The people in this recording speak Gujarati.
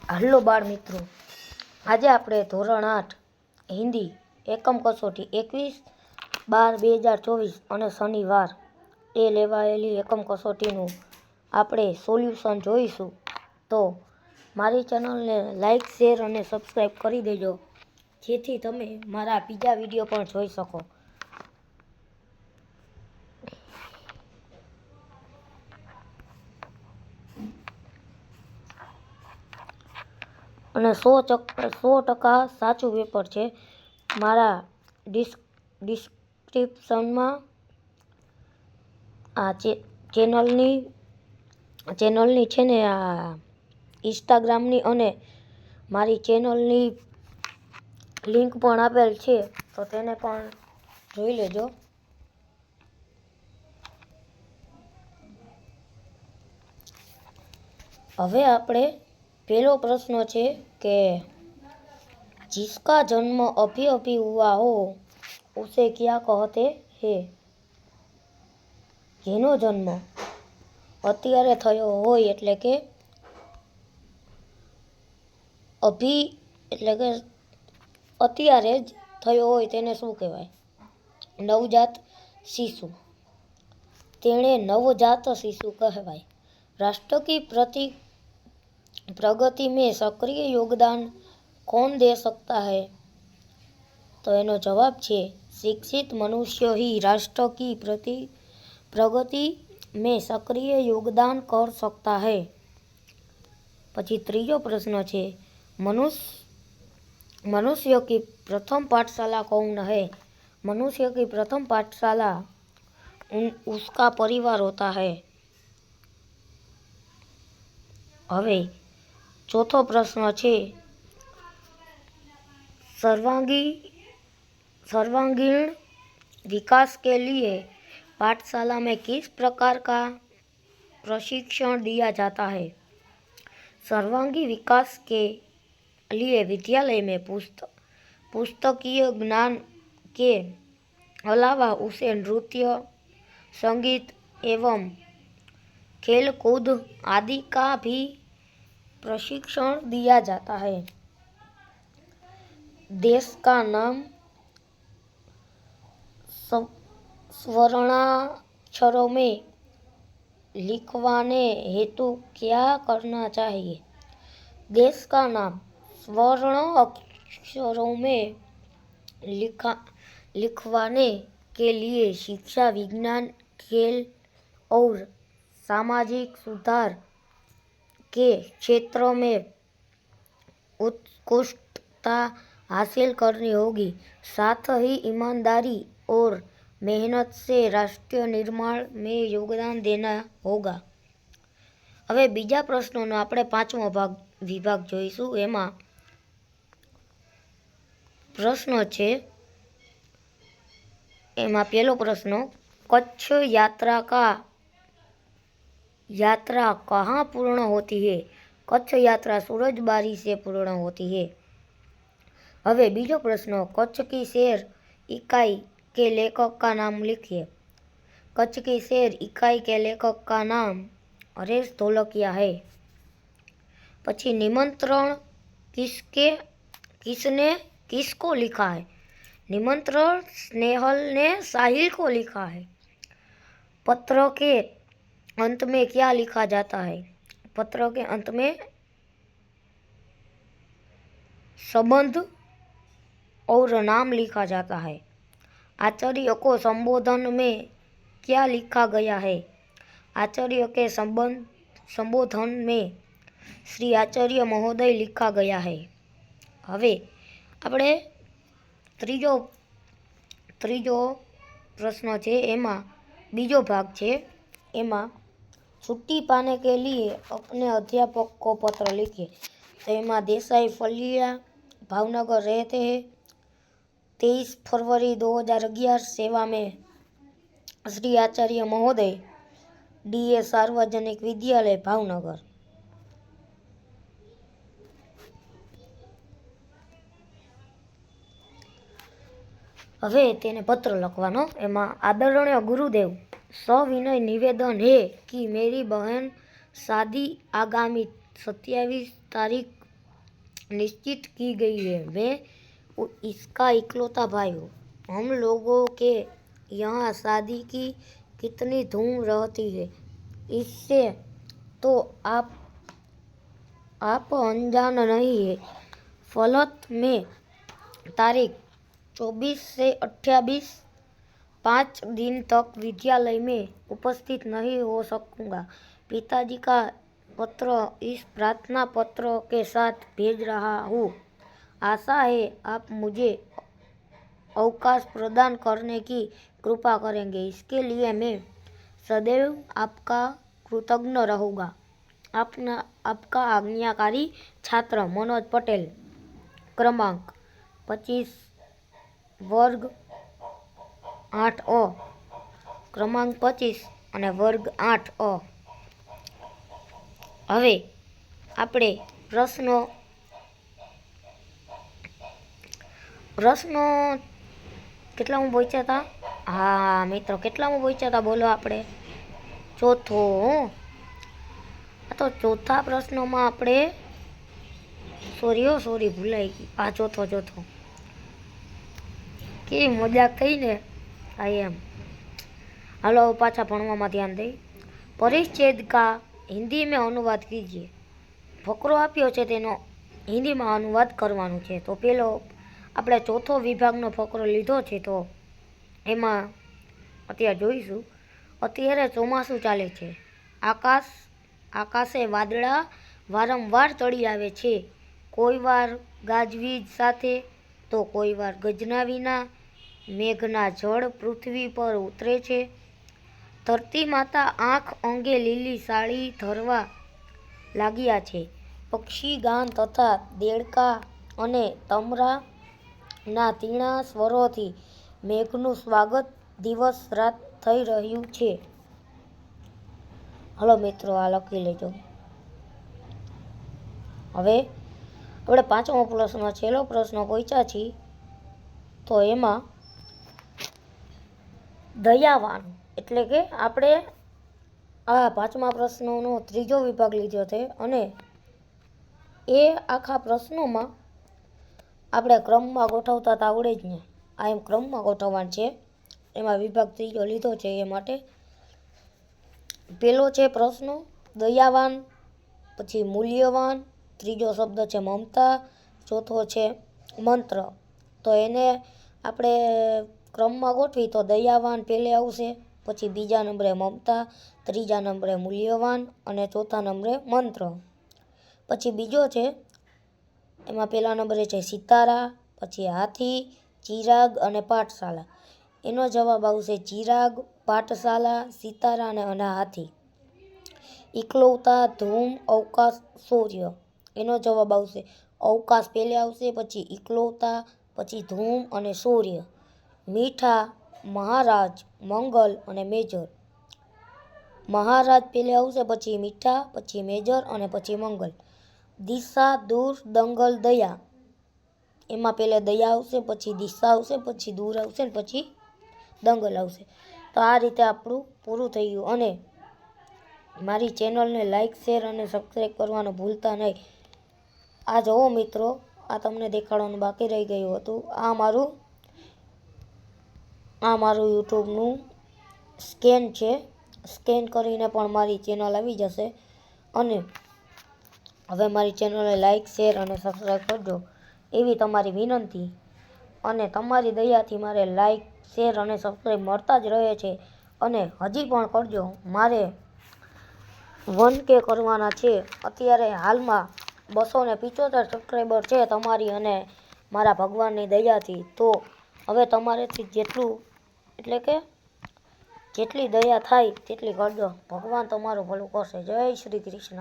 હલો બાળ મિત્રો, આજે આપણે ધોરણ 8 હિન્દી એકમ કસોટી 21/12/2024 અને શનિવાર એ લેવાયેલી એકમ કસોટીનું આપણે સોલ્યુશન જોઈશું. તો મારી ચેનલને લાઈક, શેર અને સબસ્ક્રાઈબ કરી દેજો, જેથી તમે મારા બીજા વિડીયો પણ જોઈ શકો. અને 100% સાચું પેપર છે. મારા ડિસ્ક્રિપ્શનમાં આ ચેનલની છે ને, આ ઇન્સ્ટાગ્રામની અને મારી ચેનલની લિંક પણ આપેલ છે, તો તેને પણ જોઈ લેજો. હવે આપણે પહેલો પ્રશ્ન છે કે जिसका जन्म अभी अभी हुआ हो उसे क्या कहते हैं? જેનો જન્મ અત્યારે થયો હોય એટલે કે અભી એટલે કે અત્યારે જ થયો હોય તેને શું કહેવાય? નવજાત શિશુ. તેણે નવજાત शिशु कहवाय. राष्ट्र की प्रगति में सक्रिय योगदान कौन दे सकता है? तो एनो जवाब छे शिक्षित मनुष्य ही राष्ट्र की प्रगति में सक्रिय योगदान कर सकता है. પછી ત્રીજો પ્રશ્ન છે मनुष्य की प्रथम पाठशाला कौन है? मनुष्य की प्रथम पाठशाला उसका परिवार होता है. હવે ચોથો પ્રશ્ન છે सर्वांगीण विकास के लिए पाठशाला में किस प्रकार का प्रशिक्षण दिया जाता है? सर्वांगीण विकास के लिए विद्यालय में पुस्तकीय ज्ञान के अलावा उसे नृत्य, संगीत एवं खेलकूद आदि का भी प्रशिक्षण दिया जाता है. देश का नाम स्वर्णाक्षरों में लिखवाने हेतु क्या करना चाहिए? देश का नाम स्वर्ण अक्षरों में लिखवाने के लिए शिक्षा, विज्ञान, खेल और सामाजिक सुधार के क्षेत्रों में उत्कृष्टता हासिल करनी होगी. साथ ही ईमानदारी और मेहनत से राष्ट्र निर्माण में योगदान देना होगा. હવે બીજા પ્રશ્નોનો આપણે પાંચમો વિભાગ જોઈશું. એમાં પ્રશ્ન છે, એમાં પહેલો પ્રશ્ન कच्छ यात्रा कहाँ पूर्ण होती है? कच्छ यात्रा सूरजबारी से पूर्ण होती है. હવે બીજો પ્રશ્ન कच्छ की शहर इकाई के लेखक का नाम लिखिए. कच्छ की शहर इकाई के लेखक का नाम हरेश ढोलकिया है. પછી निमंत्रण किसको लिखा है? निमंत्रण स्नेहल ने साहिल को लिखा है. पत्र के अंत में क्या लिखा जाता है? पत्र के अंत में संबंध और नाम लिखा जाता है. आचार्य को संबोधन में क्या लिखा गया है? आचार्य के संबोधन में श्री आचार्य महोदय लिखा गया है. હવે આપણે ત્રીજો પ્રશ્ન છે, એમાં બીજો ભાગ છે. એમાં छुट्टी पाने के लिए अपने अध्यापक को पत्र लिखिए. तो एમાં देसाई फलिया भावनगर रहते हैं. 23 फरवरी 2011 सेवा में श्री आचार्य महोदय DA सार्वजनिक विद्यालय भावनगर. હવે તેને પત્ર લખવાનો. એમાં આદરણીય ગુરુદેવ, सविनय निवेदन है कि मेरी बहन शादी आगामी 27 तारीख निश्चित की गई है। मैं इसका इकलौता भाई हूँ। हम लोगों के यहाँ शादी की कितनी धूम रहती है, इससे तो आप अनजान नहीं है। फलत में तारीख 24 से 28 5 दिन तक विद्यालय में उपस्थित नहीं हो सकूंगा। पिताजी का पत्र इस प्रार्थना पत्र के साथ भेज रहा हूँ। आशा है आप मुझे अवकाश प्रदान करने की कृपा करेंगे। इसके लिए मैं सदैव आपका कृतज्ञ रहूँगा। आपका आज्ञाकारी छात्र मनोज पटेल, क्रमांक 25, વર્ગ 8 અ, क्रमांक 25 અને વર્ગ 8 અ। હવે આપણે પ્રશ્નો કેટલામાં પહોંચ્યા હતા? હા મિત્રો, કેટલામાં પહોંચ્યા હતા બોલો આપણે? ચોથો. તો ચોથા પ્રશ્નમાં આપણે સોરી ભૂલાઈ ગઈ. આ ચોથો કેવી મજાક થઈ ને એમ. હાલો પાછા ભણવામાં ધ્યાન દઈ। પરિચ્છેદ કા હિન્દી में अनुवाद कीजिए। ફકરો આપ્યો છે તેનો હિન્દીમાં અનુવાદ કરવાનું છે। તો પેલો આપણે ચોથો વિભાગનો ફકરો લીધો છે, તો એમાં અત્યારે જોઈશું। અત્યારે ચોમાસું ચાલે છે। આકાશે વાદળા વારંવાર ચડી આવે છે। કોઈ વાર ગાજવીજ સાથે તો કોઈ વાર ગજના વિના। મેઘના જળ પૃથ્વી પર ઉતરે છે। ધરતી માતા આંખ અંગે લીલી સાડી ધરવા લાગ્યા છે। પક્ષી ગાન તથા દેડકા અને તમરાના તીણા સ્વરોથી મેઘનું સ્વાગત દિવસ રાત થઈ રહ્યું છે। હલો મિત્રો, આ લખી લેજો। હવે આપણે પાંચમો પ્રશ્ન, છેલ્લો પ્રશ્ન પહોંચ્યા છીએ। તો એમાં દયાવાન એટલે કે આપણે આ પાંચમા પ્રશ્નોનો ત્રીજો વિભાગ લીધો છે, અને એ આખા પ્રશ્નોમાં આપણે ક્રમમાં ગોઠવતા તો આવડે જ ને। આ એમ ક્રમમાં ગોઠવવાનું છે, એમાં વિભાગ ત્રીજો લીધો છે એ માટે। પેલો છે પ્રશ્ન દયાવાન, પછી મૂલ્યવાન, ત્રીજો શબ્દ છે મમતા, ચોથો છે મંત્ર। તો એને આપણે ક્રમમાં ગોઠવી તો દયાવાન પહેલે આવશે, પછી બીજા નંબરે મમતા, ત્રીજા નંબરે મૂલ્યવાન અને ચોથા નંબરે મંત્ર। પછી બીજો છે એમાં પહેલા નંબરે છે સિતારા, પછી હાથી, ચિરાગ અને પાઠશાલા। એનો જવાબ આવશે ચિરાગ, પાઠશાલા, સિતારા અને હાથી। ઇકલૌતા, ધૂમ, અવકાશ, શૌર્ય। એનો જવાબ આવશે અવકાશ પહેલે આવશે, પછી ઇકલૌતા, પછી ધૂમ અને શૌર્ય। મીઠા, મહારાજ, મંગલ અને મેજર। મહારાજ પહેલે આવશે, પછી મીઠા, પછી મેજર અને પછી મંગલ। દિશા, દૂર, દંગલ, દયા। એમાં પહેલે દયા આવશે, પછી દિશા આવશે, પછી દૂર આવશે ને પછી દંગલ આવશે। તો આ રીતે આપણું પૂરું થઈ ગયું। અને મારી ચેનલને લાઇક, શેર અને સબસ્ક્રાઈબ કરવાનું ભૂલતા નહીં। આ જુઓ મિત્રો, આ તમને દેખાડવાનું બાકી રહી ગયું હતું। આ મારું યુટ્યુબનું સ્કેન છે। સ્કેન કરીને પણ મારી ચેનલ આવી જશે। અને હવે મારી ચેનલને લાઇક, શેર અને સબસ્ક્રાઈબ કરજો એવી તમારી વિનંતી। અને તમારી દયાથી મારે લાઇક, શેર અને સબસ્ક્રાઈબ મળતા જ રહે છે, અને હજી પણ કરજો। મારે 1K કરવાના છે। અત્યારે હાલમાં 275 સબસ્ક્રાઈબર છે તમારી અને મારા ભગવાનની દયાથી। તો હવે તમારેથી જેટલી દયા થાય તેટલી કરજો। ભગવાન તમારું ભલું કરશે। જય શ્રી કૃષ્ણ।